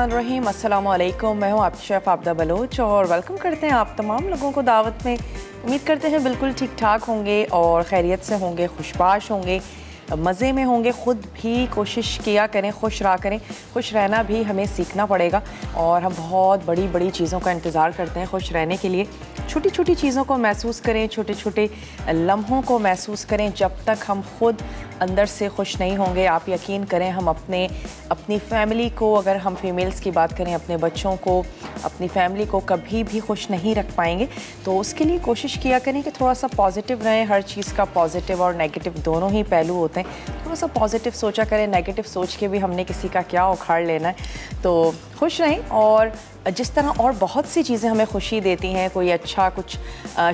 बिस्मिल्लाहिर्रहमानिर्रहीम। अस्सलाम वालेकुम। मैं हूँ आपकी शेफ़ आबदा बलोच और वेलकम करते हैं आप तमाम लोगों को दावत में। उम्मीद करते हैं बिल्कुल ठीक ठाक होंगे और खैरियत से होंगे, खुशबाश होंगे, मज़े में होंगे। ख़ुद भी कोशिश किया करें, खुश रहा करें। खुश रहना भी हमें सीखना पड़ेगा और हम बहुत बड़ी बड़ी चीज़ों का इंतज़ार करते हैं खुश रहने के लिए। छोटी छोटी चीज़ों को महसूस करें, छोटे छोटे लम्हों को महसूस करें। जब तक हम खुद अंदर से खुश नहीं होंगे, आप यकीन करें हम अपनी फ़ैमिली को, अगर हम फीमेल्स की बात करें, अपने बच्चों को, अपनी फ़ैमिली को कभी भी खुश नहीं रख पाएंगे। तो उसके लिए कोशिश किया करें कि थोड़ा सा पॉजिटिव रहें। हर चीज़ का पॉजिटिव और नेगेटिव दोनों ही पहलू होते हैं। थोड़ा सा पॉजिटिव सोचा करें, नेगेटिव सोच के भी हमने किसी का क्या उखाड़ लेना है। तो खुश रहें। और जिस तरह और बहुत सी चीज़ें हमें खुशी देती हैं, कोई अच्छा कुछ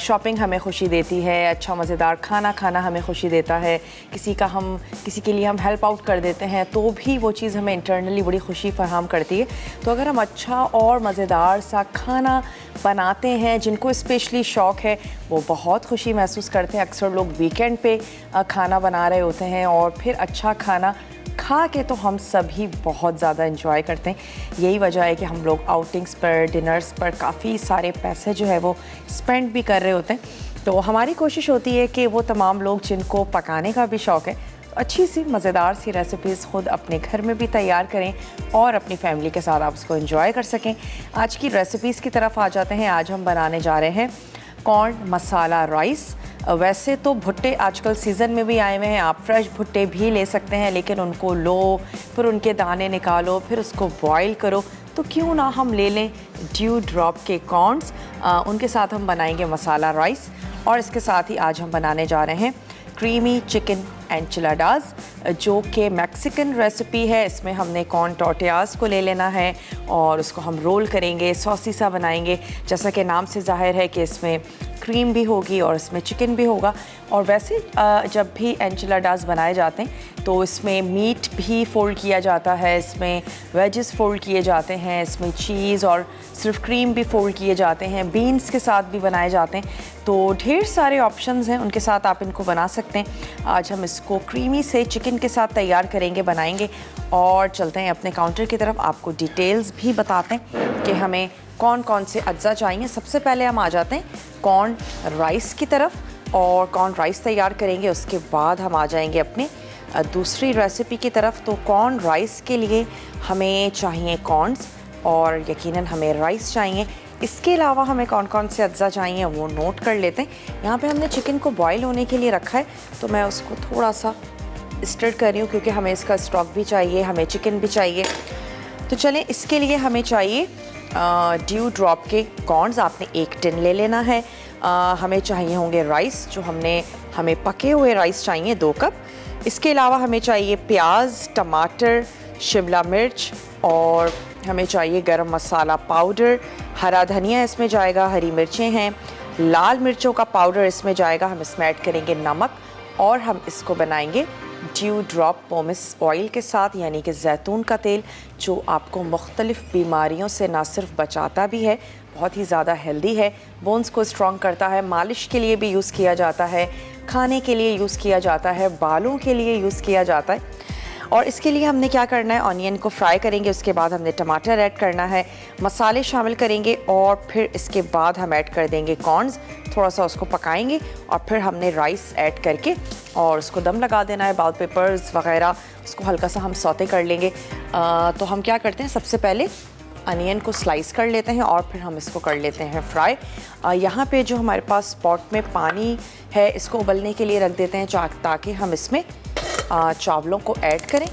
शॉपिंग हमें खुशी देती है, अच्छा मज़ेदार खाना खाना हमें खुशी देता है, किसी के लिए हम हेल्प आउट कर देते हैं, तो भी वो चीज़ हमें इंटरनली बड़ी खुशी फराहम करती है। तो अगर हम अच्छा और मज़ेदार सा खाना बनाते हैं, जिनको स्पेशली शौक़ है, वो बहुत खुशी महसूस करते हैं। अक्सर लोग वीकेंड पे खाना बना रहे होते हैं और फिर अच्छा खाना खा के तो हम सभी बहुत ज़्यादा एंजॉय करते हैं। यही वजह है कि हम लोग आउटिंग्स पर, डिनर्स पर काफ़ी सारे पैसे जो है वो स्पेंड भी कर रहे होते हैं। तो हमारी कोशिश होती है कि वो तमाम लोग जिनको पकाने का भी शौक़ है, अच्छी सी मज़ेदार सी रेसिपीज़ ख़ुद अपने घर में भी तैयार करें और अपनी फैमिली के साथ आप उसको एंजॉय कर सकें। आज की रेसिपीज़ की तरफ आ जाते हैं। आज हम बनाने जा रहे हैं कॉर्न मसाला राइस। वैसे तो भुट्टे आजकल सीज़न में भी आए हुए हैं, आप फ्रेश भुट्टे भी ले सकते हैं, लेकिन उनको लो, फिर उनके दाने निकालो, फिर उसको बॉईल करो। तो क्यों ना हम ले लें ड्यू ड्रॉप के कॉर्न्स। उनके साथ हम बनाएंगे मसाला राइस। और इसके साथ ही आज हम बनाने जा रहे हैं क्रीमी चिकन एनचिलाडाज़, जो कि मैक्सिकन रेसिपी है। इसमें हमने कॉर्न टॉर्टियाज़ को ले लेना है और उसको हम रोल करेंगे, सॉसी सा बनाएंगे। जैसा कि नाम से ज़ाहिर है कि इसमें क्रीम भी होगी और इसमें चिकन भी होगा। और वैसे जब भी एनचिलाडाज़ बनाए जाते हैं तो इसमें मीट भी फ़ोल्ड किया जाता है, इसमें वेजेस फ़ोल्ड किए जाते हैं, इसमें चीज़ और सिर्फ क्रीम भी फ़ोल्ड किए जाते हैं, बीन्स के साथ भी बनाए जाते हैं। तो ढेर सारे ऑप्शंस हैं, उनके साथ आप इनको बना सकते हैं। आज हम इसको क्रीमी से चिकन के साथ तैयार करेंगे, बनाएंगे और चलते हैं अपने काउंटर की तरफ। आपको डिटेल्स भी बताते हैं कि हमें कौन कौन से अज्जा चाहिए। सबसे पहले हम आ जाते हैं कॉर्न राइस की तरफ और कॉर्न राइस तैयार करेंगे। उसके बाद हम आ जाएंगे अपने दूसरी रेसिपी की तरफ। तो कॉर्न राइस के लिए हमें चाहिए कॉर्न्स और यकीनन हमें राइस चाहिए। इसके अलावा हमें कौन कौन से अज्जा चाहिए वो नोट कर लेते हैं। यहाँ पे हमने चिकन को बॉईल होने के लिए रखा है, तो मैं उसको थोड़ा सा स्टर कर रही हूँ क्योंकि हमें इसका स्टॉक भी चाहिए, हमें चिकन भी चाहिए। तो चलें, इसके लिए हमें चाहिए ड्यू ड्रॉप के कॉर्न्स। आपने एक टिन ले लेना है। हमें चाहिए होंगे राइस, जो हमें पके हुए राइस चाहिए 2 कप। इसके अलावा हमें चाहिए प्याज, टमाटर, शिमला मिर्च और हमें चाहिए गरम मसाला पाउडर, हरा धनिया इसमें जाएगा, हरी मिर्चें हैं, लाल मिर्चों का पाउडर इसमें जाएगा। हम इसमें ऐड करेंगे नमक और हम इसको बनाएंगे ड्यू ड्रॉप पोमेस ऑयल के साथ, यानी कि जैतून का तेल, जो आपको मुख्तलिफ़ बीमारियों से ना सिर्फ बचाता भी है, बहुत ही ज़्यादा हेल्दी है, बोन्स को स्ट्रॉन्ग करता है, मालिश के लिए भी यूज़ किया जाता है, खाने के लिए यूज़ किया जाता है, बालों के लिए यूज़ किया जाता है। और इसके लिए हमने क्या करना है, ऑनियन को फ्राई करेंगे, उसके बाद हमने टमाटर ऐड करना है, मसाले शामिल करेंगे और फिर इसके बाद हम ऐड कर देंगे कॉर्न्स। थोड़ा सा उसको पकाएंगे और फिर हमने राइस ऐड करके और उसको दम लगा देना है। बाउल पेपर्स वगैरह उसको हल्का सा हम सौते कर लेंगे। तो हम क्या करते हैं, सबसे पहले अनियन को स्लाइस कर लेते हैं और फिर हम इसको कर लेते हैं फ्राई। यहाँ पे जो हमारे पास पॉट में पानी है, इसको उबलने के लिए रख देते हैं ताकि हम इसमें चावलों को ऐड करें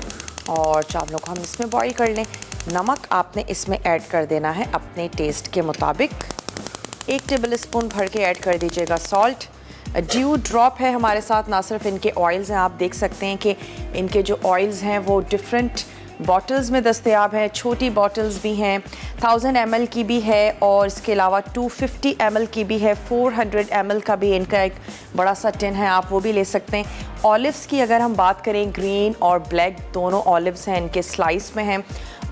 और चावलों को हम इसमें बॉईल कर लें। नमक आपने इसमें ऐड कर देना है अपने टेस्ट के मुताबिक, 1 टेबल स्पून भर के ऐड कर दीजिएगा सॉल्ट। ड्यू ड्रॉप है हमारे साथ, ना सिर्फ इनके ऑयल्स हैं, आप देख सकते हैं कि इनके जो ऑयल्स हैं वो डिफरेंट बॉटल्स में दस्तयाब हैं। छोटी बॉटल्स भी हैं, 1000 ml की भी है और इसके अलावा 250 ml की भी है, 400 ml का भी इनका एक बड़ा सा टिन है, आप वो भी ले सकते हैं। ऑलिव्स की अगर हम बात करें, ग्रीन और ब्लैक दोनों ऑलिव्स हैं, इनके स्लाइस में हैं।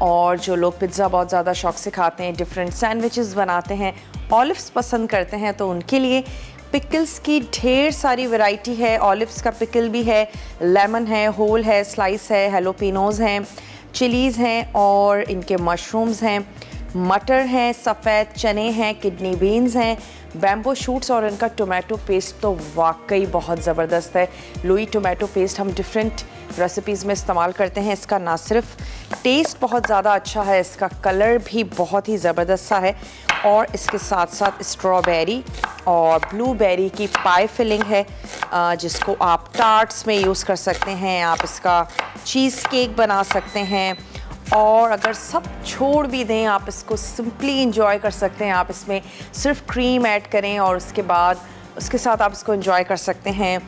और जो लोग पिज़्ज़ा बहुत ज़्यादा शौक से खाते हैं, डिफरेंट सैंडविचेस बनाते हैं, ऑलिव्स पसंद करते हैं, तो उनके लिए पिकल्स की ढेर सारी वैरायटी है। ऑलिव्स का पिकल भी है, लेमन है, होल है, स्लाइस है, हेलोपिनोज़ हैं, चिलीज़ हैं और इनके मशरूम्स हैं, मटर हैं, सफ़ेद चने हैं, किडनी बीन्स हैं, बैम्बो शूट्स और इनका टोमेटो पेस्ट तो वाकई बहुत ज़बरदस्त है। लुई टोमेटो पेस्ट हम डिफरेंट रेसिपीज़ में इस्तेमाल करते हैं। इसका ना सिर्फ टेस्ट बहुत ज़्यादा अच्छा है, इसका कलर भी बहुत ही ज़बरदस्त सा है और इसके साथ साथ स्ट्रॉबेरी और ब्लूबेरी की पाई फिलिंग है जिसको आप टार्ट्स में यूज़ कर सकते हैं। आप इसका चीज़ केक बना सकते हैं और अगर सब छोड़ भी दें आप इसको सिंपली इंजॉय कर सकते हैं। आप इसमें सिर्फ क्रीम ऐड करें और उसके बाद उसके साथ आप इसको इंजॉय कर सकते हैं।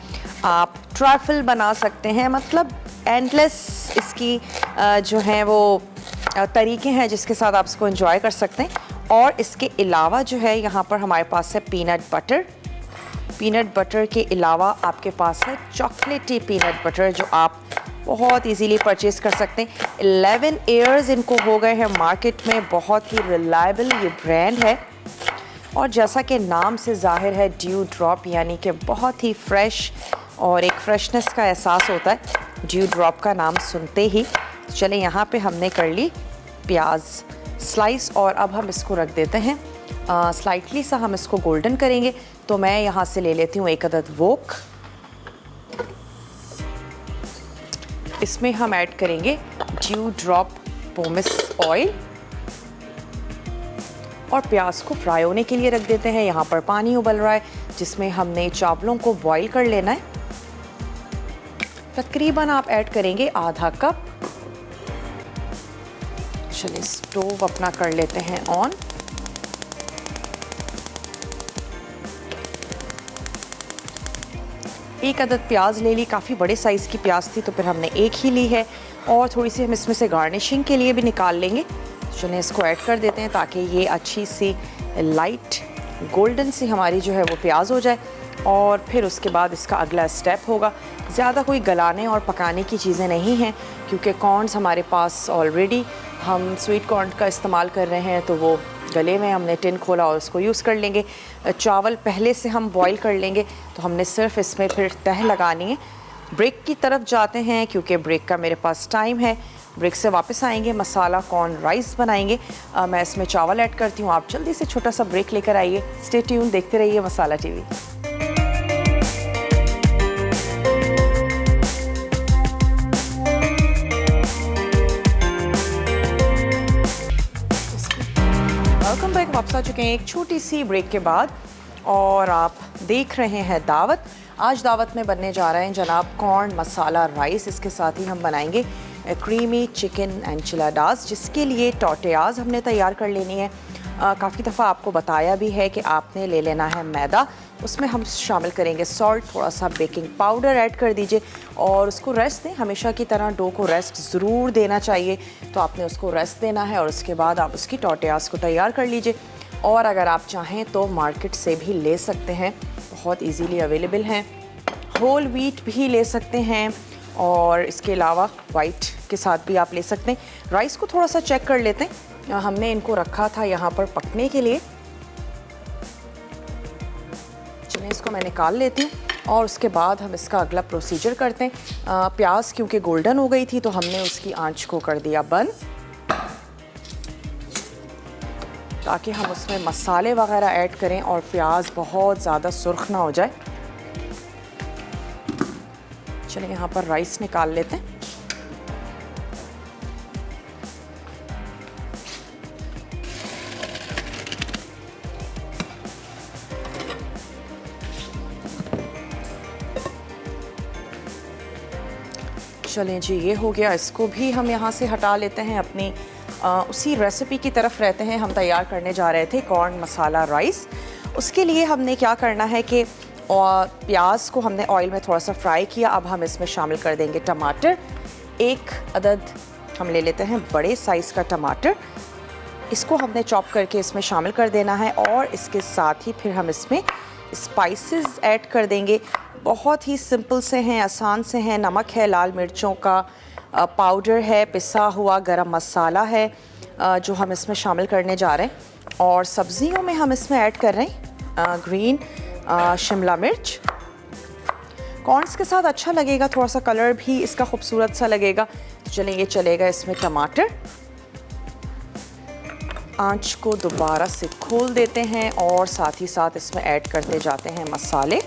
आप ट्रैफल बना सकते हैं, मतलब एंडलेस इसकी जो है वो तरीके हैं जिसके साथ आप इसको इंजॉय कर सकते हैं। और इसके अलावा जो है यहाँ पर हमारे पास है पीनट बटर। पीनट बटर के अलावा आपके पास है चॉकलेटी पीनट बटर जो आप बहुत इजीली परचेज़ कर सकते हैं। 11 ईयर्स इनको हो गए हैं मार्केट में, बहुत ही रिलायबल ये ब्रांड है और जैसा कि नाम से ज़ाहिर है ड्यू ड्रॉप, यानी कि बहुत ही फ्रेश और एक फ्रेशनेस का एहसास होता है ड्यू ड्रॉप का नाम सुनते ही। चलें, यहाँ पे हमने कर ली प्याज स्लाइस और अब हम इसको रख देते हैं स्लाइटली सा हम इसको गोल्डन करेंगे। तो मैं यहाँ से ले लेती हूँ 1 अदद वोक। इसमें हम ऐड करेंगे ड्यू ड्रॉप पोमिस ऑयल और प्याज को फ्राई होने के लिए रख देते हैं। यहाँ पर पानी उबल रहा है जिसमें हमने चावलों को बॉईल कर लेना है। तकरीबन आप ऐड करेंगे आधा कप। चलिए स्टोव अपना कर लेते हैं ऑन। एक अदद प्याज ले ली, काफ़ी बड़े साइज़ की प्याज थी तो फिर हमने एक ही ली है और थोड़ी सी हम इसमें से गार्निशिंग के लिए भी निकाल लेंगे। चलिए इसको ऐड कर देते हैं ताकि ये अच्छी सी लाइट गोल्डन सी हमारी जो है वो प्याज हो जाए। और फिर उसके बाद इसका अगला स्टेप होगा, ज़्यादा कोई गलाने और पकाने की चीज़ें नहीं हैं क्योंकि कॉर्नस हमारे पास ऑलरेडी हम स्वीट कॉर्न का इस्तेमाल कर रहे हैं तो वो गले में हमने टिन खोला और उसको यूज़ कर लेंगे। चावल पहले से हम बॉईल कर लेंगे तो हमने सिर्फ इसमें फिर तह लगानी है। ब्रेक की तरफ जाते हैं क्योंकि ब्रेक का मेरे पास टाइम है। ब्रेक से वापस आएंगे, मसाला कॉर्न राइस बनाएंगे। मैं इसमें चावल ऐड करती हूँ, आप जल्दी से छोटा सा ब्रेक लेकर आइए। स्टे ट्यून, देखते रहिए मसाला टीवी। वेलकम बैक, वापस आ चुके हैं एक छोटी सी ब्रेक के बाद और आप देख रहे हैं दावत। आज दावत में बनने जा रहे हैं जनाब कॉर्न मसाला राइस। इसके साथ ही हम बनाएंगे क्रीमी चिकन एनचिलाडास जिसके लिए टॉर्टियाज़ हमने तैयार कर लेनी है। काफ़ी दफ़ा आपको बताया भी है कि आपने ले लेना है मैदा, उसमें हम शामिल करेंगे सॉल्ट, थोड़ा सा बेकिंग पाउडर ऐड कर दीजिए और उसको रेस्ट दें। हमेशा की तरह डो को रेस्ट ज़रूर देना चाहिए, तो आपने उसको रेस्ट देना है और उसके बाद आप उसकी टॉर्टियाज़ को तैयार कर लीजिए। और अगर आप चाहें तो मार्केट से भी ले सकते हैं, बहुत इजीली अवेलेबल हैं। होल व्हीट भी ले सकते हैं और इसके अलावा वाइट के साथ भी आप ले सकते हैं। राइस को थोड़ा सा चेक कर लेते हैं, हमने इनको रखा था यहाँ पर पकने के लिए। चलिए इसको मैं निकाल लेती हूँ और उसके बाद हम इसका अगला प्रोसीजर करते हैं। प्याज क्योंकि गोल्डन हो गई थी तो हमने उसकी आंच को कर दिया बंद ताकि हम उसमें मसाले वगैरह ऐड करें और प्याज बहुत ज़्यादा सुर्ख ना हो जाए। चलिए यहाँ पर राइस निकाल लेते हैं। चलें जी, ये हो गया। इसको भी हम यहाँ से हटा लेते हैं। अपनी उसी रेसिपी की तरफ रहते हैं। हम तैयार करने जा रहे थे कॉर्न मसाला राइस। उसके लिए हमने क्या करना है कि प्याज को हमने ऑयल में थोड़ा सा फ्राई किया। अब हम इसमें शामिल कर देंगे टमाटर। 1 अदद हम ले लेते हैं बड़े साइज़ का टमाटर, इसको हमने चॉप करके इसमें शामिल कर देना है और इसके साथ ही फिर हम इसमें स्पाइसेस ऐड कर देंगे। बहुत ही सिंपल से हैं, आसान से हैं। नमक है, लाल मिर्चों का पाउडर है, पिसा हुआ गरम मसाला है जो हम इसमें शामिल करने जा रहे हैं। और सब्जियों में हम इसमें ऐड कर रहे हैं ग्रीन शिमला मिर्च, कॉर्न्स के साथ अच्छा लगेगा, थोड़ा सा कलर भी इसका खूबसूरत सा लगेगा। तो चलें, ये चलेगा इसमें टमाटर। आंच को दोबारा से खोल देते हैं और साथ ही साथ इसमें ऐड करते जाते हैं मसाले।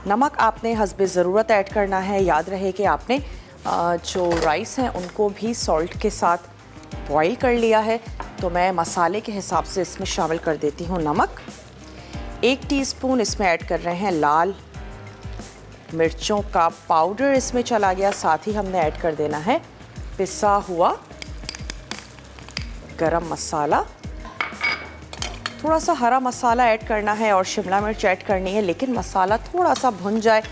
नमक आपने हस्बे ज़रूरत ऐड करना है। याद रहे कि आपने जो राइस हैं उनको भी सॉल्ट के साथ बॉईल कर लिया है। तो मैं मसाले के हिसाब से इसमें शामिल कर देती हूँ नमक। 1 टीस्पून इसमें ऐड कर रहे हैं लाल मिर्चों का पाउडर, इसमें चला गया। साथ ही हमने ऐड कर देना है पिसा हुआ गरम मसाला। थोड़ा सा हरा मसाला ऐड करना है और शिमला मिर्च ऐड करनी है, लेकिन मसाला थोड़ा सा भुन जाए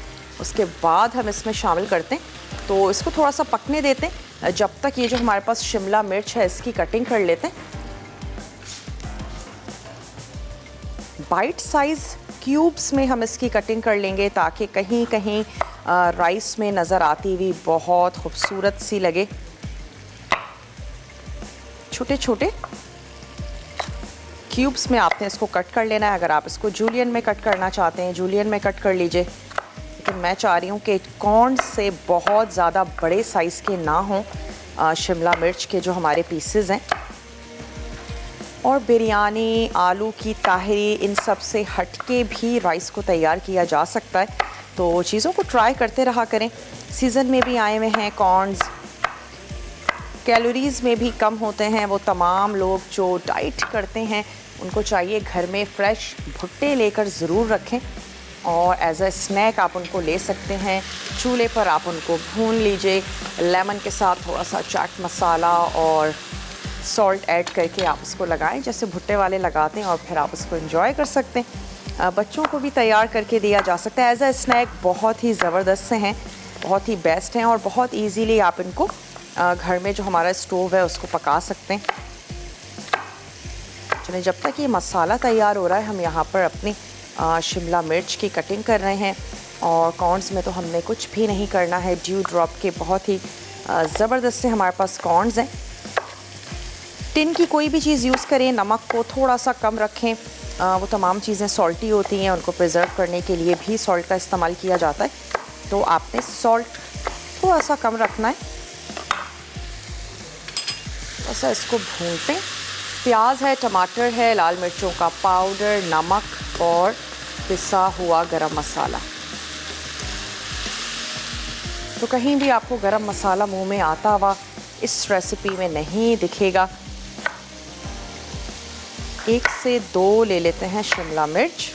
उसके बाद हम इसमें शामिल करते हैं। तो इसको थोड़ा सा पकने देते हैं जब तक ये जो हमारे पास शिमला मिर्च है इसकी कटिंग कर लेते हैं। बाइट साइज़ क्यूब्स में हम इसकी कटिंग कर लेंगे ताकि कहीं कहीं राइस में नज़र आती हुई बहुत खूबसूरत सी लगे। छोटे छोटे क्यूब्स में आपने इसको कट कर लेना है। अगर आप इसको जूलियन में कट करना चाहते हैं जूलियन में कट कर लीजिए, लेकिन मैं चाह रही हूँ कि कॉर्न से बहुत ज़्यादा बड़े साइज़ के ना हों शिमला मिर्च के जो हमारे पीसेस हैं। और बिरयानी, आलू की ताहरी, इन सब से हटके भी राइस को तैयार किया जा सकता है। तो चीज़ों को ट्राई करते रहा करें। सीज़न में भी आए हुए हैं कॉर्न्स, कैलोरीज़ में भी कम होते हैं। वो तमाम लोग जो डाइट करते हैं उनको चाहिए घर में फ़्रेश भुट्टे लेकर ज़रूर रखें और एज अ स्नैक आप उनको ले सकते हैं। चूल्हे पर आप उनको भून लीजिए, लेमन के साथ थोड़ा सा चाट मसाला और सॉल्ट ऐड करके आप उसको लगाएं जैसे भुट्टे वाले लगाते हैं और फिर आप उसको एंजॉय कर सकते हैं। बच्चों को भी तैयार करके दिया जा सकता है एज अ स्नैक। बहुत ही ज़बरदस्त से हैं, बहुत ही बेस्ट हैं और बहुत ईजीली आप इनको घर में जो हमारा स्टोव है उसको पका सकते हैं। चलिए, जब तक ये मसाला तैयार हो रहा है हम यहाँ पर अपनी शिमला मिर्च की कटिंग कर रहे हैं। और कॉर्न्स में तो हमने कुछ भी नहीं करना है, ड्यू ड्रॉप के बहुत ही ज़बरदस्त से हमारे पास कॉर्न्स हैं। टिन की कोई भी चीज़ यूज़ करें, नमक को थोड़ा सा कम रखें। वो तमाम चीज़ें सॉल्टी होती हैं, उनको प्रिजर्व करने के लिए भी सॉल्ट का इस्तेमाल किया जाता है। तो आपने सॉल्ट थोड़ा सा कम रखना है। ऐसा इसको भूनते हैं। प्याज है, टमाटर है, लाल मिर्चों का पाउडर, नमक और पिसा हुआ गरम मसाला। तो कहीं भी आपको गरम मसाला मुंह में आता हुआ इस रेसिपी में नहीं दिखेगा। 1 से 2 ले लेते हैं शिमला मिर्च।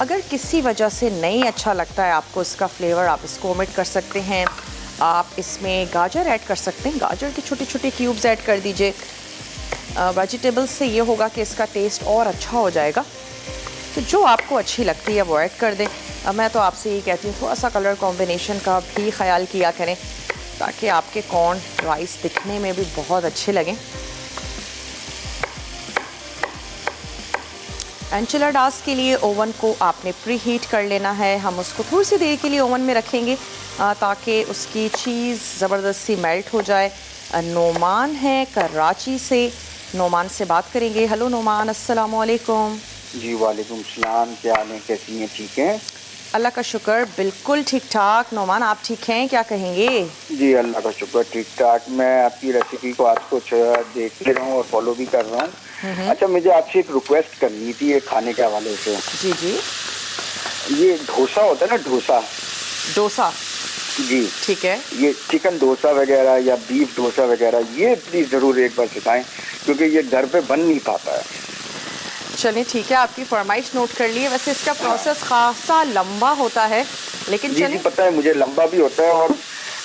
अगर किसी वजह से नहीं अच्छा लगता है आपको इसका फ्लेवर, आप इसको ओमिट कर सकते हैं। आप इसमें गाजर ऐड कर सकते हैं, गाजर के छोटे छोटे क्यूब्स ऐड कर दीजिए। वेजिटेबल्स से ये होगा कि इसका टेस्ट और अच्छा हो जाएगा। तो जो आपको अच्छी लगती है वो ऐड कर दें। मैं तो आपसे ये कहती हूँ थोड़ा सा कलर कॉम्बिनेशन का भी ख्याल किया करें ताकि आपके कॉर्न राइस दिखने में भी बहुत अच्छे लगें। एंचिलाडास के लिए ओवन को आपने प्री हीट कर लेना है। हम उसको थोड़ी सी देर के लिए ओवन में रखेंगे ताकि उसकी चीज़ ज़बरदस्त सी मेल्ट हो जाए। नोमान है कराची से, नोमान से बात करेंगे। हेलो नोमान, अस्सलाम वालेकुम। जी वालेकुम सलाम, क्या हाल है, कैसी हैं, ठीक हैं? अल्लाह का शुक्र, बिल्कुल ठीक ठाक। नोमान आप ठीक हैं, क्या कहेंगे? जी अल्लाह का शुक्र ठीक ठाक। मैं आपकी रेसिपी को आज कुछ देख ले रहा हूँ और फॉलो भी कर रहा हूँ। अच्छा, मुझे आपसे एक रिक्वेस्ट करनी थी एक खाने के हवाले से। जी जी। ये डोसा होता है ना, डोसा डोसा, जी ठीक है। ये चिकन डोसा वगैरह या बीफ डोसा वगैरह, ये प्लीज़ ज़रूर एक बार सिखाएं क्योंकि ये घर पे बन नहीं पाता है। चलिए ठीक है, आपकी फरमाइश नोट कर लिए। वैसे इसका प्रोसेस खासा लंबा होता है, लेकिन जी जी पता है मुझे, लंबा भी होता है और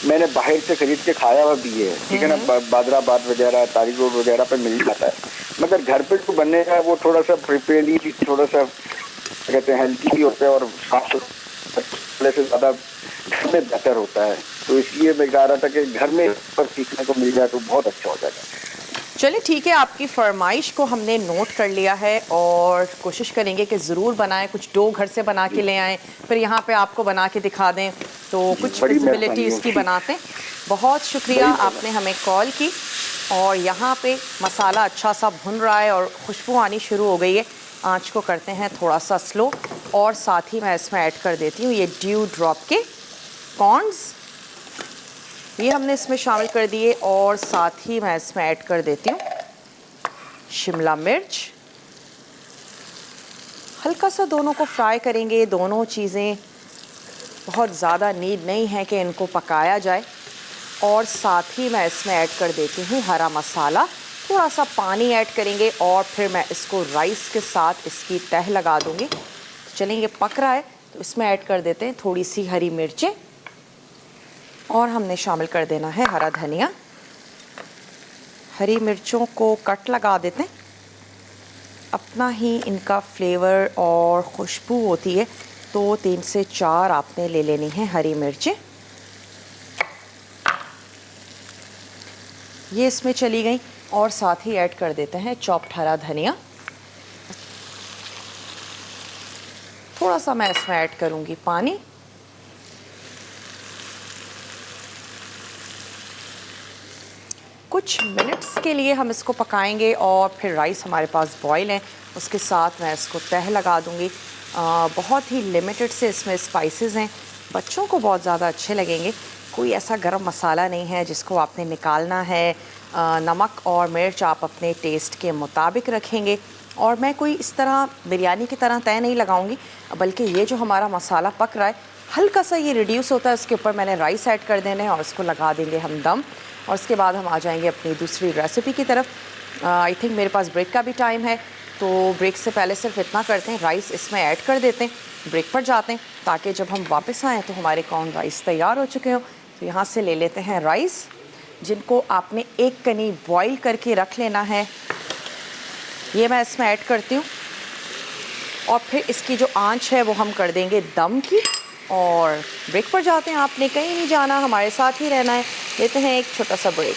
मैंने बाहर से खरीद के खाया हुआ भी है, ठीक है ना। बादराबाद वगैरह, तारिक रोड वगैरह पे मिल जाता है, मगर घर पे जो बनने का वो थोड़ा सा प्रिपेयरली, थोड़ा सा कहते हैं हेल्थी भी होता है और साफ सुथरे से ज़्यादा घर में बेहतर होता है। तो इसलिए मैं कह रहा था कि घर में पर सीखने को मिल जाए तो बहुत अच्छा हो जाएगा। चलिए ठीक है, आपकी फरमाइश को हमने नोट कर लिया है और कोशिश करेंगे कि ज़रूर बनाएं। कुछ डो घर से बना के ले आएँ, फिर यहाँ पे आपको बना के दिखा दें, तो कुछ विजिबिलिटी इसकी बनाते हैं। बहुत शुक्रिया, आपने हमें कॉल की। और यहाँ पे मसाला अच्छा सा भुन रहा है और खुशबू आनी शुरू हो गई है। आँच को करते हैं थोड़ा सा स्लो और साथ ही मैं इसमें ऐड कर देती हूँ ये ड्यू ड्रॉप के कॉर्न्स, ये हमने इसमें शामिल कर दिए। और साथ ही मैं इसमें ऐड कर देती हूँ शिमला मिर्च। हल्का सा दोनों को फ्राई करेंगे, दोनों चीज़ें बहुत ज़्यादा नीड नहीं है कि इनको पकाया जाए। और साथ ही मैं इसमें ऐड कर देती हूँ हरा मसाला, थोड़ा सा पानी ऐड करेंगे और फिर मैं इसको राइस के साथ इसकी तह लगा दूँगी। तो चलिए ये पक रहा है, तो इसमें ऐड कर देते हैं थोड़ी सी हरी मिर्चें और हमने शामिल कर देना है हरा धनिया। हरी मिर्चों को कट लगा देते हैं, अपना ही इनका फ्लेवर और खुशबू होती है, तो 3 से 4 आपने ले लेनी है हरी मिर्चें। ये इसमें चली गई और साथ ही ऐड कर देते हैं चॉप्ड हरा धनिया। थोड़ा सा मैं इसमें ऐड करूँगी पानी। कुछ मिनट्स के लिए हम इसको पकाएंगे और फिर राइस हमारे पास बॉईल है, उसके साथ मैं इसको तह लगा दूँगी। बहुत ही लिमिटेड से इसमें स्पाइसेस हैं, बच्चों को बहुत ज़्यादा अच्छे लगेंगे। कोई ऐसा गरम मसाला नहीं है जिसको आपने निकालना है। नमक और मिर्च आप अपने टेस्ट के मुताबिक रखेंगे। और मैं कोई इस तरह बिरयानी की तरह तय नहीं लगाऊंगी, बल्कि ये जो हमारा मसाला पक रहा है हल्का सा ये रिड्यूस होता है, उसके ऊपर मैंने राइस ऐड कर देने हैं और इसको लगा देंगे हम दम। और उसके बाद हम आ जाएंगे अपनी दूसरी रेसिपी की तरफ। आई थिंक मेरे पास ब्रेक का भी टाइम है, तो ब्रेक से पहले सिर्फ इतना करते हैं, राइस इसमें ऐड कर देते हैं, ब्रेक पर जाते हैं, ताकि जब हम वापस आएँ तो हमारे कॉर्न राइस तैयार हो चुके हों। तो यहाँ से ले लेते हैं राइस, जिनको आपने एक कनी बॉईल करके रख लेना है। ये मैं इसमें ऐड करती हूँ और फिर इसकी जो आंच है वो हम कर देंगे दम की और ब्रेक पर जाते हैं। आपने कहीं नहीं जाना, हमारे साथ ही रहना है। लेते हैं एक छोटा सा ब्रेक।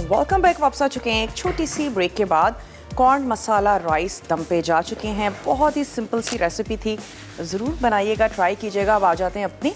Welcome back. वापस आ चुके हैं एक छोटी सी ब्रेक के बाद। कॉर्न मसाला राइस दम पे जा चुके हैं। बहुत ही सिंपल सी रेसिपी थी, ज़रूर बनाइएगा, ट्राई कीजिएगा। अब आ जाते हैं अपनी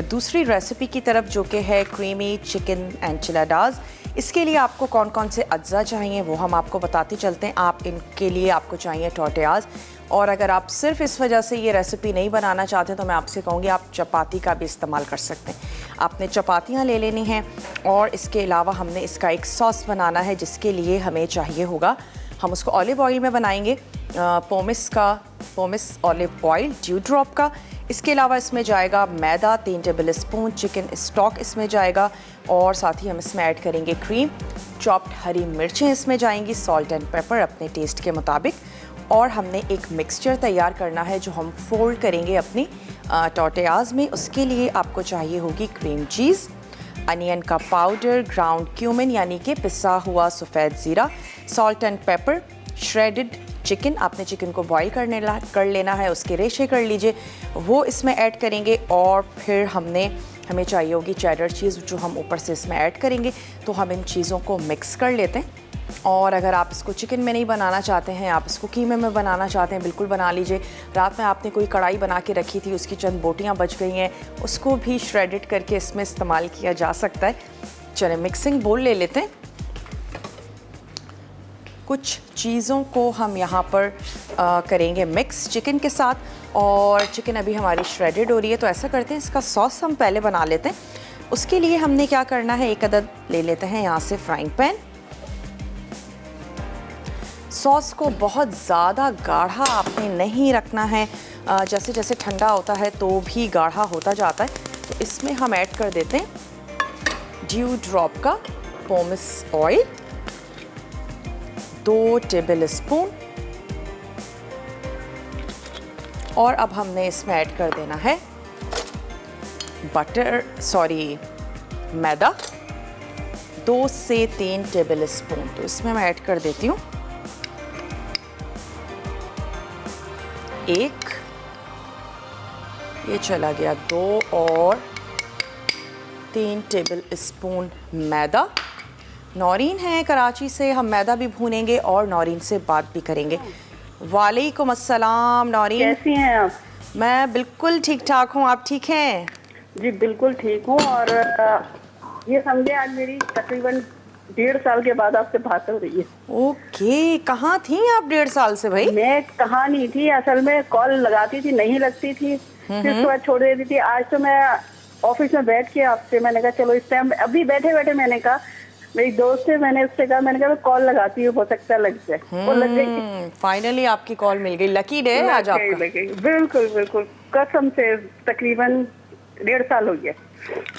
दूसरी रेसिपी की तरफ, जो कि है क्रीमी चिकन एनचिलाडास। इसके लिए आपको कौन कौन से अज्जा चाहिए वो हम आपको बताते चलते हैं। आप इनके लिए आपको चाहिए टोर्टियाज़, और अगर आप सिर्फ इस वजह से ये रेसिपी नहीं बनाना चाहते तो मैं आपसे कहूँगी आप चपाती का भी इस्तेमाल कर सकते हैं। आपने चपातियाँ ले लेनी हैं और इसके अलावा हमने इसका एक सॉस बनाना है, जिसके लिए हमें चाहिए होगा, हम उसको ऑलिव ऑयल में बनाएंगे, pomace olive oil dew drop का। इसके अलावा इसमें जाएगा मैदा 3 टेबल स्पून, चिकन स्टॉक इसमें जाएगा और साथ ही हम इसमें ऐड करेंगे क्रीम, चॉप्ड हरी मिर्चें इसमें जाएंगी, सॉल्ट एंड पेपर अपने टेस्ट के मुताबिक। और हमने एक मिक्सचर तैयार करना है जो हम फोल्ड करेंगे अपनी टोर्टियाज़ में। उसके लिए आपको चाहिए होगी क्रीम चीज़, अनियन का पाउडर, ग्राउंड क्यूमिन यानी कि पिसा हुआ सफ़ेद ज़ीरा, salt and paper, shredded chicken, आपने चिकन को बॉईल कर लेना है, उसके रेशे कर लीजिए, वो इसमें ऐड करेंगे। और फिर हमें चाहिए होगी चेडर चीज़ जो हम ऊपर से इसमें ऐड करेंगे। तो हम इन चीज़ों को मिक्स कर लेते हैं। और अगर आप इसको चिकन में नहीं बनाना चाहते हैं, आप इसको कीमे में बनाना चाहते हैं, बिल्कुल बना लीजिए। रात में आपने कोई कढ़ाई बना के रखी थी, उसकी चंद बोटियाँ बच गई हैं, उसको भी श्रेडेड करके इसमें इस्तेमाल किया जा सकता है। चलिए मिक्सिंग बोल ले लेते हैं। कुछ चीज़ों को हम यहाँ पर करेंगे मिक्स चिकन के साथ, और चिकन अभी हमारी श्रेडेड हो रही है। तो ऐसा करते हैं, इसका सॉस हम पहले बना लेते हैं। उसके लिए हमने क्या करना है, एक अदद ले लेते हैं यहाँ से फ्राइंग पैन। सॉस को बहुत ज़्यादा गाढ़ा आपने नहीं रखना है, जैसे जैसे ठंडा होता है तो भी गाढ़ा होता जाता है। तो इसमें हम ऐड कर देते हैं ड्यू ड्रॉप का पोमिस ऑयल 2 टेबल स्पून, और अब हमने इसमें ऐड कर देना है मैदा 2 से 3 टेबल स्पून। तो इसमें मैं ऐड कर देती हूँ 1, ये चला गया 2 और 3 टेबल स्पून मैदा। नौरीन है कराची से, हम मैदा भी भूनेंगे और नौरीन से बात भी करेंगे। वालेकुम अस्सलाम नौरीन, कैसी हैं आप? मैं बिल्कुल ठीक ठाक हूँ, आप ठीक हैं? जी बिल्कुल ठीक हूँ। और ये समझे आज मेरी तकरीबन 1.5 साल के बाद आपसे बात हो रही है। ओके, कहाँ थी आप 1.5 साल से भाई? मैं कहाँ नहीं थी, असल में कॉल लगाती थी, नहीं लगती थी, फिर उसके बाद छोड़ देती थी। आज तो मैं ऑफिस में बैठ के आपसे मैंने कहा चलो इस टाइम अभी बैठे बैठे मैंने कहा मेरी दोस्त है, मैंने उससे कहा, मैंने कहा मैं कॉल लगाती हूँ, हो सकता है लग जाए। वो लग गई। फाइनली आपकी कॉल मिल गई, लकी डे है आज आपका। लग गई, बिल्कुल बिल्कुल कसम से। तकरीबन 1.5 साल हो गया।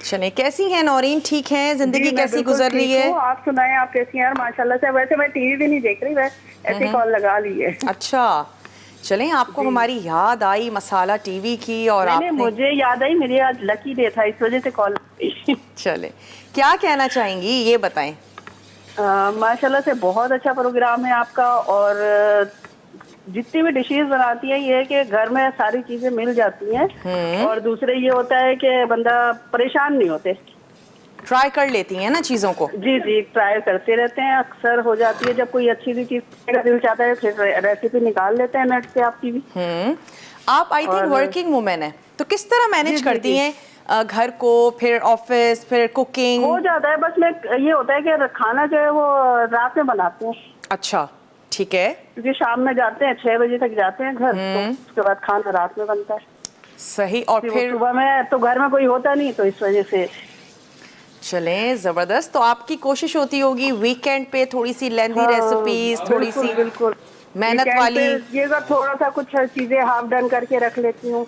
चले, कैसी हैं नौरीन? ठीक हैं? जिंदगी जी, मैं कैसी बिल्कुल गुजर रही ठीक है? हूँ। आप सुनाएं, आप कैसी हैं? यार माशाल्लाह से। वैसे मैं टीवी भी नहीं देख रही, मैं ऐसे कॉल लगा ली है। अच्छा, चलें, आपको जी। हमारी याद आई मसाला टीवी की और नहीं, आपने मुझे याद आई, मेरी आज लकी डे था, इस वजह से कॉल। चले, क्या कहना चाहेंगी ये बताएं। माशाल्लाह से बहुत अच्छा प्रोग्राम है आपका। और जितनी भी डिशेज बनाती हैं, ये है कि घर में सारी चीजें मिल जाती हैं। और दूसरे ये होता है कि बंदा परेशान नहीं होते। ट्राई कर लेती हैं ना चीज़ों को। जी जी, ट्राई करते रहते हैं, अक्सर हो जाती है। जब कोई अच्छी सी चीज का दिल चाहता है फिर रेसिपी निकाल लेते हैं नेट से आपकी भी। आप आई थिंक वर्किंग वुमेन है, तो किस तरह मैनेज जी, जी, करती जी। हैं घर को, फिर ऑफिस, फिर कुकिंग? हो जाता है, बस मैं ये होता है कि खाना जो है वो रात में बनाते हैं, अच्छा, ठीक है, क्योंकि शाम में जाते हैं, 6 बजे तक जाते हैं घर, तो उसके बाद खाना रात में बनता है। सही। और फिर फिर सुबह में तो घर में कोई होता नहीं, तो इस वजह से। चलें, जबरदस्त। तो आपकी कोशिश होती होगी वीकेंड पे थोड़ी सी लेंदी हाँ, रेसिपीज, थोड़ी बिल्कुल सी बिल्कुल। मेहनत वीकेंड वाली। पे ये अगर थोड़ा सा कुछ चीजें हाफ डन करके रख लेती हूँ,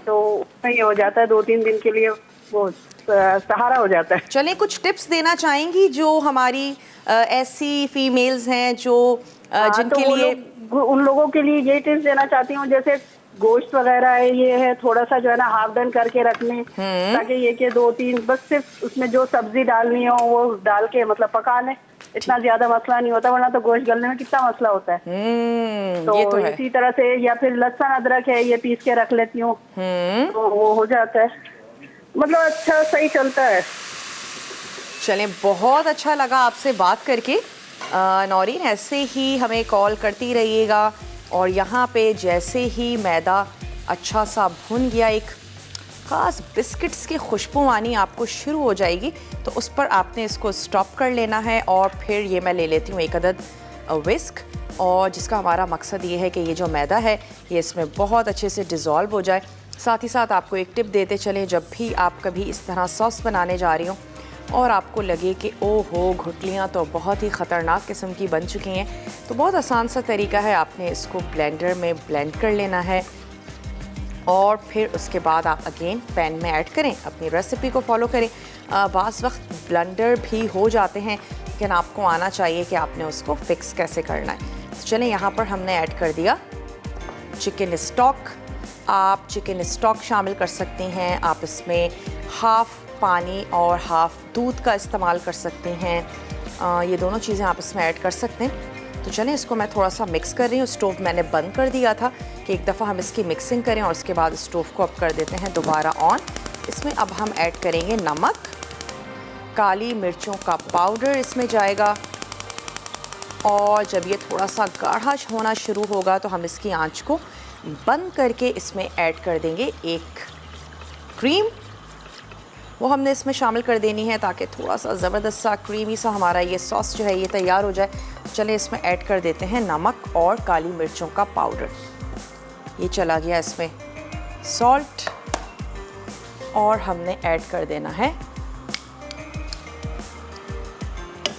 तो उसमें ये हो जाता है 2-3 दिन के लिए, वो सहारा हो जाता है। चलें, कुछ टिप्स देना चाहेंगी जो हमारी ऐसी फीमेल्स हैं जो हाँ, तो जिनके वो लिए लोग, उन लोगों के लिए ये टिप्स देना चाहती हूँ, जैसे गोश्त वगैरह है, ये है थोड़ा सा जो है ना हाफ डन करके रखने, ताकि ये कि 2-3 बस सिर्फ उसमें जो सब्जी डालनी हो वो डाल के मतलब पका लें, इतना ज्यादा मसला नहीं होता, वरना तो गोश्त गलने में कितना मसला होता है। ये तो है। इसी तरह से, या फिर लहसुन अदरक है, ये पीस के रख लेती हूँ, तो वो हो जाता है, मतलब अच्छा सही चलता है। चलें, बहुत अच्छा लगा आपसे बात करके नौरीन। ऐसे ही हमें कॉल करती रहिएगा। और यहाँ पे जैसे ही मैदा अच्छा सा भुन गया, एक ख़ास बिस्किट्स की खुशबू आनी आपको शुरू हो जाएगी, तो उस पर आपने इसको स्टॉप कर लेना है। और फिर ये मैं ले लेती हूँ 1 अदद विस्क, और जिसका हमारा मकसद ये है कि ये जो मैदा है ये इसमें बहुत अच्छे से डिज़ोल्व हो जाए। साथ ही साथ आपको एक टिप देते चलें, जब भी आप कभी इस तरह सॉस बनाने जा रही हो और आपको लगे कि ओहो गुठलियाँ तो बहुत ही ख़तरनाक किस्म की बन चुकी हैं, तो बहुत आसान सा तरीका है, आपने इसको ब्लेंडर में ब्लेंड कर लेना है। और फिर उसके बाद आप अगेन पैन में ऐड करें, अपनी रेसिपी को फॉलो करें। बाज़ वक्त ब्लेंडर भी हो जाते हैं, लेकिन आपको आना चाहिए कि आपने उसको फिक्स कैसे करना है। तो चलें, यहाँ पर हमने ऐड कर दिया चिकन स्टॉक। आप चिकन स्टॉक शामिल कर सकती हैं, आप इसमें हाफ़ पानी और हाफ़ दूध का इस्तेमाल कर सकते हैं। ये दोनों चीज़ें आप इसमें ऐड कर सकते हैं। तो चलें, इसको मैं थोड़ा सा मिक्स कर रही हूँ। स्टोव मैंने बंद कर दिया था कि एक दफ़ा हम इसकी मिक्सिंग करें, और उसके बाद स्टोव को अब कर देते हैं दोबारा ऑन। इसमें अब हम ऐड करेंगे नमक, काली मिर्चों का पाउडर इसमें जाएगा, और जब ये थोड़ा सा गाढ़ा होना शुरू होगा तो हम इसकी आंच को बंद करके इसमें ऐड कर देंगे एक क्रीम। वो हमने इसमें शामिल कर देनी है ताकि थोड़ा सा ज़बरदस्त सा क्रीमी सा हमारा ये सॉस जो है ये तैयार हो जाए। चलिए, इसमें ऐड कर देते हैं नमक और काली मिर्चों का पाउडर। ये चला गया इसमें सॉल्ट, और हमने ऐड कर देना है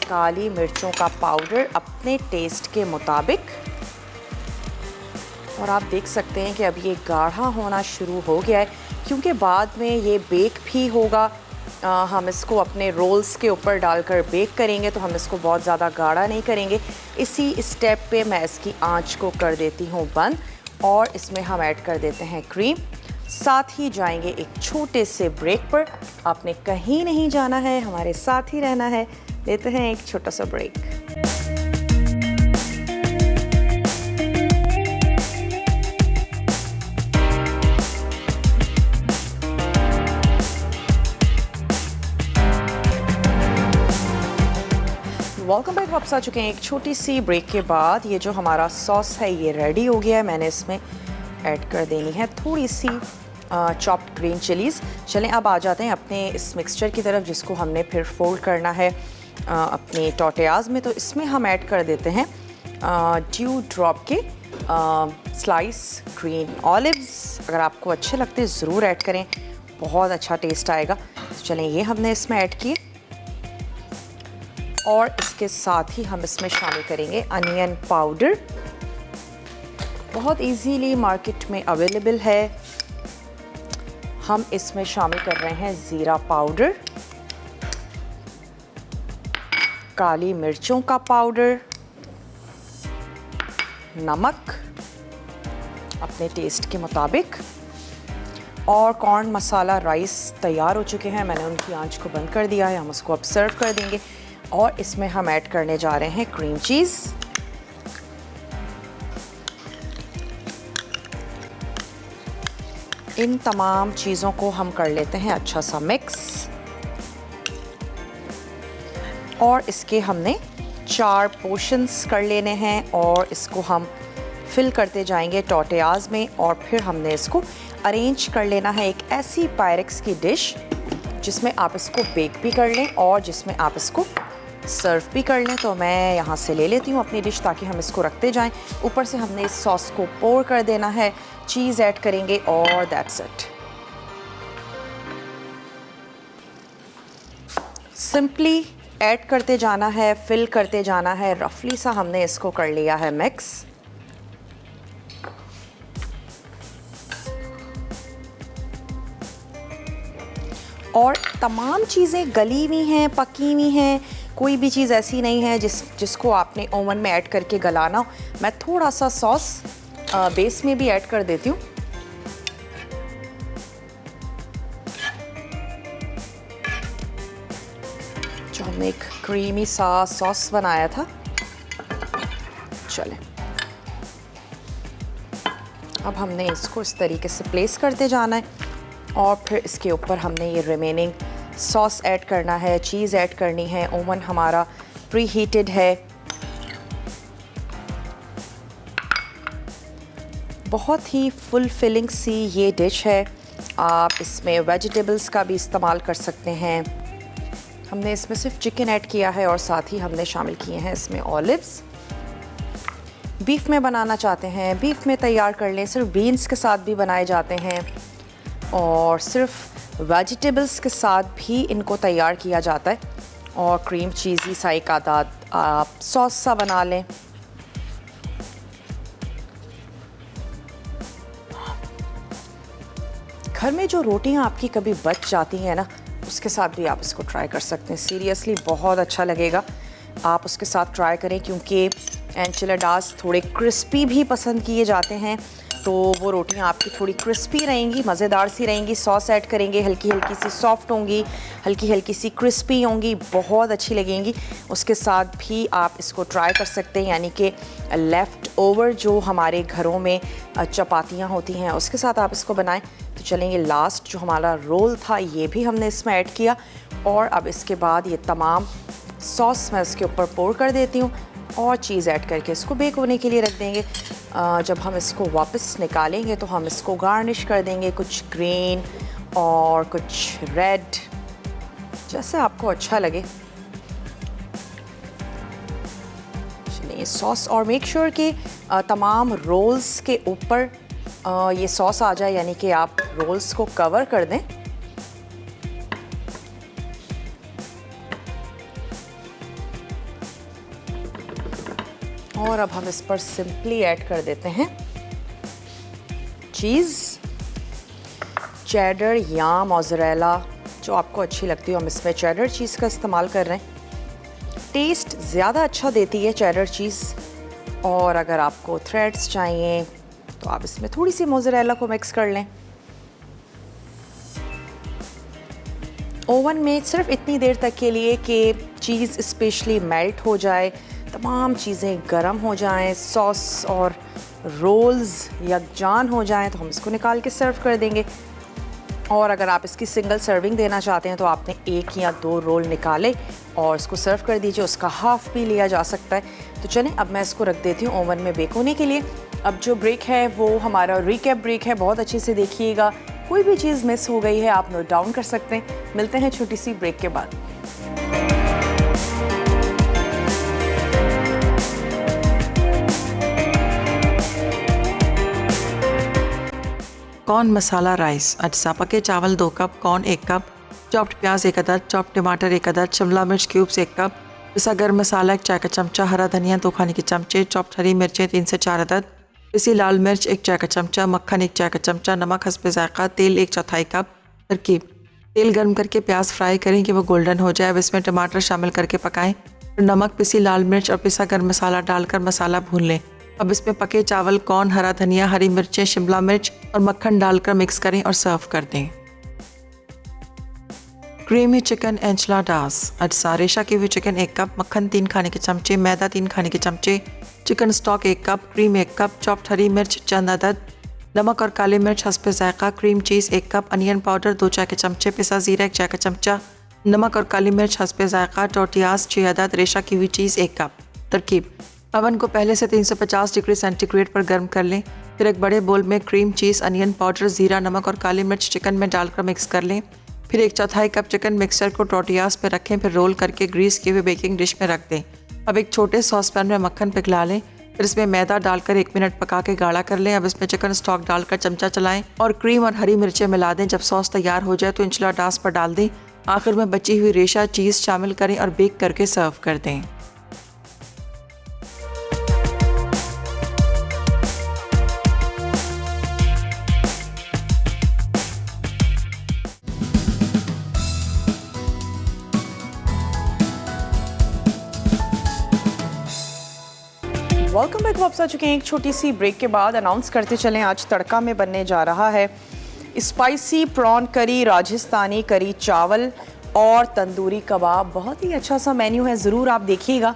काली मिर्चों का पाउडर अपने टेस्ट के मुताबिक। और आप देख सकते हैं कि अब ये गाढ़ा होना शुरू हो गया है, क्योंकि बाद में ये बेक भी होगा। हम इसको अपने रोल्स के ऊपर डालकर बेक करेंगे, तो हम इसको बहुत ज़्यादा गाढ़ा नहीं करेंगे। इसी स्टेप पे मैं इसकी आंच को कर देती हूँ बंद, और इसमें हम ऐड कर देते हैं क्रीम। साथ ही जाएंगे एक छोटे से ब्रेक पर। आपने कहीं नहीं जाना है, हमारे साथ ही रहना है। लेते हैं एक छोटा सा ब्रेक। Welcome back. वापस आ चुके हैं एक छोटी सी ब्रेक के बाद। ये जो हमारा सॉस है ये रेडी हो गया है। मैंने इसमें ऐड कर देनी है थोड़ी सी चॉप्ड ग्रीन चिलीज़। चलें अब आ जाते हैं अपने इस मिक्सचर की तरफ, जिसको हमने फिर फोल्ड करना है अपने टॉर्टियाज़ में। तो इसमें हम ऐड कर देते हैं ड्यू ड्रॉप के स्लाइस ग्रीन ऑलिव्स। अगर आपको अच्छे लगते हैं ज़रूर ऐड करें, बहुत अच्छा टेस्ट आएगा। तो चलें ये हमने इसमें ऐड किए, और इसके साथ ही हम इसमें शामिल करेंगे अनियन पाउडर। बहुत इजीली मार्केट में अवेलेबल है। हम इसमें शामिल कर रहे हैं ज़ीरा पाउडर, काली मिर्चों का पाउडर, नमक अपने टेस्ट के मुताबिक, और कॉर्न मसाला राइस तैयार हो चुके हैं। मैंने उनकी आंच को बंद कर दिया है, हम उसको अब सर्व कर देंगे। और इसमें हम ऐड करने जा रहे हैं क्रीम चीज़। इन तमाम चीज़ों को हम कर लेते हैं अच्छा सा मिक्स, और इसके हमने 4 पोर्शंस कर लेने हैं, और इसको हम फिल करते जाएंगे टॉर्टियाज़ में। और फिर हमने इसको अरेंज कर लेना है एक ऐसी पायरेक्स की डिश जिसमें आप इसको बेक भी कर लें और जिसमें आप इसको सर्व भी कर लें। तो मैं यहाँ से ले लेती हूँ अपनी डिश, ताकि हम इसको रखते जाएं। ऊपर से हमने इस सॉस को पोर कर देना है, चीज़ ऐड करेंगे, और दैट्स इट। सिंपली ऐड करते जाना है, फिल करते जाना है। रफली सा हमने इसको कर लिया है मिक्स। और तमाम चीज़ें गली हुई हैं, पकी हुई हैं, कोई भी चीज़ ऐसी नहीं है जिसको आपने ओवन में ऐड करके गलाना हो। मैं थोड़ा सा सॉस बेस में भी ऐड कर देती हूँ। जो हमने एक क्रीमी सा सॉस बनाया था। चलें, अब हमने इसको इस तरीके से प्लेस करते जाना है, और फिर इसके ऊपर हमने ये रिमेनिंग सॉस ऐड करना है, चीज़ ऐड करनी है। ओवन हमारा प्री हीटेड है। बहुत ही फुल फिलिंग सी ये डिश है। आप इसमें वेजिटेबल्स का भी इस्तेमाल कर सकते हैं। हमने इसमें सिर्फ चिकन ऐड किया है, और साथ ही हमने शामिल किए हैं इसमें ऑलिव्स। बीफ में बनाना चाहते हैं, बीफ में तैयार कर लें। सिर्फ बीन्स के साथ भी बनाए जाते हैं, और सिर्फ वेजिटेबल्स के साथ भी इनको तैयार किया जाता है। और क्रीम चीज़ी सा एक आधा आप सॉस सा बना लें। घर में जो रोटियां आपकी कभी बच जाती हैं ना, उसके साथ भी आप इसको ट्राई कर सकते हैं। सीरियसली बहुत अच्छा लगेगा। आप उसके साथ ट्राई करें, क्योंकि एनचिलाडास थोड़े क्रिस्पी भी पसंद किए जाते हैं। तो वो रोटियां आपकी थोड़ी क्रिस्पी रहेंगी, मज़ेदार सी रहेंगी। सॉस ऐड करेंगे, हल्की हल्की सी सॉफ्ट होंगी, हल्की हल्की सी क्रिस्पी होंगी, बहुत अच्छी लगेंगी। उसके साथ भी आप इसको ट्राई कर सकते हैं, यानी कि लेफ़्ट ओवर जो हमारे घरों में चपातियाँ होती हैं, उसके साथ आप इसको बनाएं। तो चलेंगे, लास्ट जो हमारा रोल था ये भी हमने इसमें ऐड किया, और अब इसके बाद ये तमाम सॉस मैं इसके ऊपर पोर कर देती हूँ, और चीज़ ऐड करके इसको बेक होने के लिए रख देंगे। जब हम इसको वापस निकालेंगे तो हम इसको गार्निश कर देंगे, कुछ ग्रीन और कुछ रेड, जैसे आपको अच्छा लगे। चलिए सॉस, और मेक श्योर कि तमाम रोल्स के ऊपर ये सॉस आ जाए, यानी कि आप रोल्स को कवर कर दें। और अब हम इस पर सिंपली ऐड कर देते हैं चीज़, चेडर या मोज़रेला, जो आपको अच्छी लगती हो। हम इसमें चेडर चीज़ का इस्तेमाल कर रहे हैं। टेस्ट ज़्यादा अच्छा देती है चेडर चीज़। और अगर आपको थ्रेड्स चाहिए तो आप इसमें थोड़ी सी मोज़रेला को मिक्स कर लें। ओवन में सिर्फ इतनी देर तक के लिए कि चीज़ स्पेशली मेल्ट हो जाए, तमाम चीज़ें गर्म हो जाएं, सॉस और रोल्स यकजान हो जाएं, तो हम इसको निकाल के सर्व कर देंगे। और अगर आप इसकी सिंगल सर्विंग देना चाहते हैं तो आपने 1 या 2 रोल निकाले और इसको सर्व कर दीजिए। उसका हाफ़ भी लिया जा सकता है। तो चलें, अब मैं इसको रख देती हूँ ओवन में बेक होने के लिए। अब जो ब्रेक है वो हमारा रिकैप ब्रेक है, बहुत अच्छे से देखिएगा। कोई भी चीज़ मिस हो गई है आप नोट डाउन कर सकते हैं। मिलते हैं छोटी सी ब्रेक के बाद। कॉर्न मसाला राइस। अज्जा पके चावल 2 कप, कॉर्न 1 कप, चॉप्ड प्याज 1 अदद, चॉप्ड टमाटर 1 अदद, शिमला मिर्च क्यूब्स 1 कप, पिसा गर्म मसाला 1 चाय का चमचा, हरा धनिया 2 खाने के चमचे, चॉप्ड हरी मिर्चें 3 से 4 अदद, पिसी लाल मिर्च 1 चाय का चमचा, मक्खन 1 चाय का चमचा, नमक हस्बे जायका, तेल 1/4 कप। तरकीब: तेल गर्म करके प्याज फ्राई करें कि वो गोल्डन हो जाए। अब इसमें टमाटर शामिल करके पकाएं। फिर नमक, पिसी लाल मिर्च और पिसा गर्म मसाला डालकर मसाला भून लें। अब इसमें पके चावल, कॉर्न, हरा धनिया, हरी मिर्चें, शिमला मिर्च और मक्खन डालकर मिक्स करें और सर्व कर दें। Creamy chicken enchiladas. अज्जा रेशा की हुई चिकन 1 कप, मक्खन 3 खाने के चमचे, मैदा 3 खाने के चमचे, chicken stock 1 cup, cream 1 cup, chopped हरी मिर्च चंद अदद, नमक और काली मिर्च हस्बे जायका, cream cheese 1 cup, onion powder 2 चाय के चमचे, पिसा ज़ीरा 1 चाय का चमचा, नमक और काली मिर्च हस्बे जायका, टोर्टियाज 6 अदद, रेशा की हुई चीज़ 1 कप। तरकीब: अवन को पहले से 350 डिग्री सेंटीग्रेड पर गर्म कर लें। फिर एक बड़े बोल में क्रीम चीज़, अनियन पाउडर, ज़ीरा, नमक और काली मिर्च चिकन में डालकर मिक्स कर लें। फिर 1/4 कप चिकन मिक्सचर को टोर्टियाज पर रखें। फिर रोल करके ग्रीस किए हुए बेकिंग डिश में रख दें। अब एक छोटे सॉस पैन में मक्खन पिघला लें। फिर इसमें मैदा डालकर 1 मिनट पका के गाढ़ा कर लें। अब इसमें चिकन स्टॉक डालकर चमचा चलाएं और क्रीम और हरी मिर्चें मिला दें। जब सॉस तैयार हो जाए तो एंचिलाडास पर डाल दें। आखिर में बची हुई रेशा चीज़ शामिल करें और बेक करके सर्व कर दें। Welcome back. वापस आ चुके हैं एक छोटी सी ब्रेक के बाद। अनाउंस करते चलें आज तड़का में बनने जा रहा है स्पाइसी प्रॉन करी, राजस्थानी करी चावल और तंदूरी कबाब। बहुत ही अच्छा सा मेन्यू है, ज़रूर आप देखिएगा।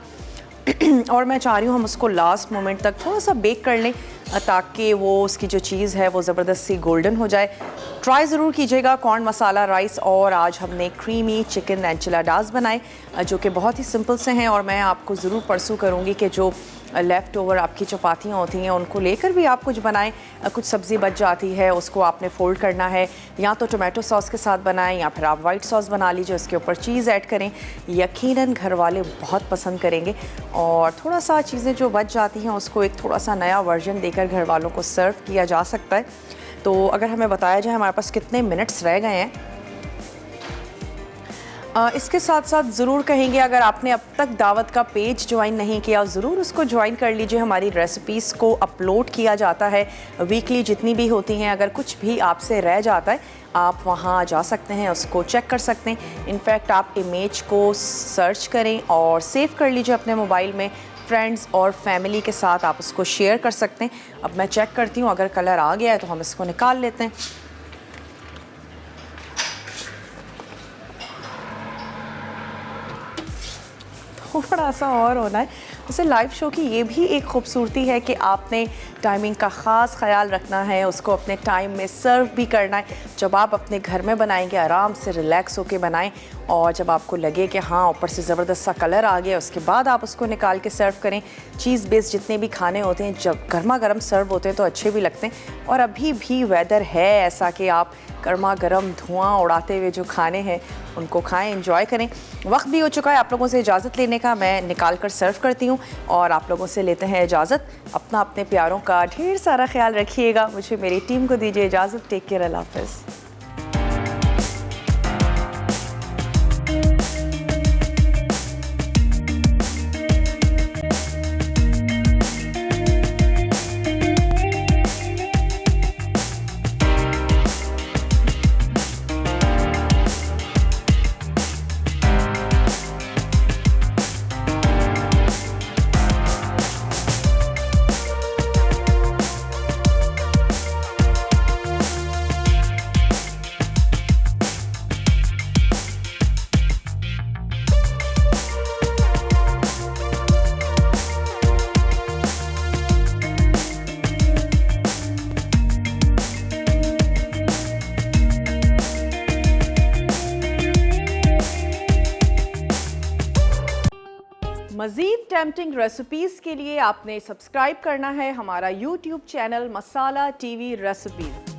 और मैं चाह रही हूँ हम उसको लास्ट मोमेंट तक थोड़ा सा बेक कर लें ताकि वो उसकी जो चीज़ है वो ज़बरदस्त सी गोल्डन हो जाए। ट्राई ज़रूर कीजिएगा कॉर्न मसाला राइस। और आज हमने क्रीमी चिकन एंचिलाडास बनाए जो कि बहुत ही सिंपल से हैं। और मैं आपको ज़रूर परसू करूँगी कि जो लेफ़्ट ओवर आपकी चपातियाँ होती हैं उनको लेकर भी आप कुछ बनाएं। कुछ सब्ज़ी बच जाती है उसको आपने फ़ोल्ड करना है, या तो टोमेटो सॉस के साथ बनाएं या फिर आप वाइट सॉस बना लीजिए, उसके ऊपर चीज़ ऐड करें। यकीनन घर वाले बहुत पसंद करेंगे। और थोड़ा सा चीज़ें जो बच जाती हैं उसको एक थोड़ा सा नया वर्जन देकर घर वालों को सर्व किया जा सकता है। तो अगर हमें बताया जाए हमारे पास कितने मिनट्स रह गए हैं। इसके साथ साथ ज़रूर कहेंगे अगर आपने अब तक दावत का पेज ज्वाइन नहीं किया ज़रूर उसको ज्वाइन कर लीजिए। हमारी रेसिपीज़ को अपलोड किया जाता है वीकली जितनी भी होती हैं। अगर कुछ भी आपसे रह जाता है आप वहाँ जा सकते हैं, उसको चेक कर सकते हैं। इनफैक्ट आप इमेज को सर्च करें और सेव कर लीजिए अपने मोबाइल में। फ्रेंड्स और फैमिली के साथ आप उसको शेयर कर सकते हैं। अब मैं चेक करती हूँ, अगर कलर आ गया है तो हम इसको निकाल लेते हैं। थोड़ा सा और होना है। वैसे लाइव शो की ये भी एक खूबसूरती है कि आपने टाइमिंग का ख़ास ख्याल रखना है, उसको अपने टाइम में सर्व भी करना है। जब आप अपने घर में बनाएंगे आराम से रिलैक्स होके बनाएं। और जब आपको लगे कि हाँ ऊपर से ज़बरदस्त सा कलर आ गया उसके बाद आप उसको निकाल के सर्व करें। चीज़ बेस्ड जितने भी खाने होते हैं जब गर्मा गर्म सर्व होते हैं तो अच्छे भी लगते हैं। और अभी भी वेदर है ऐसा कि आप गर्मा गर्म धुआं उड़ाते हुए जो खाने हैं उनको खाएं, एंजॉय करें। वक्त भी हो चुका है आप लोगों से इजाज़त लेने का। मैं निकाल कर सर्व करती हूँ और आप लोगों से लेते हैं इजाज़त। अपना अपने प्यारों का ढेर सारा ख्याल रखिएगा। मुझे मेरी टीम को दीजिए इजाज़त। टेक केयर, अल्लाह हाफ़िज़। मज़ीद टेम्पटिंग रेसिपीज़ के लिए आपने सब्सक्राइब करना है हमारा YouTube चैनल मसाला TV रेसिपीज़।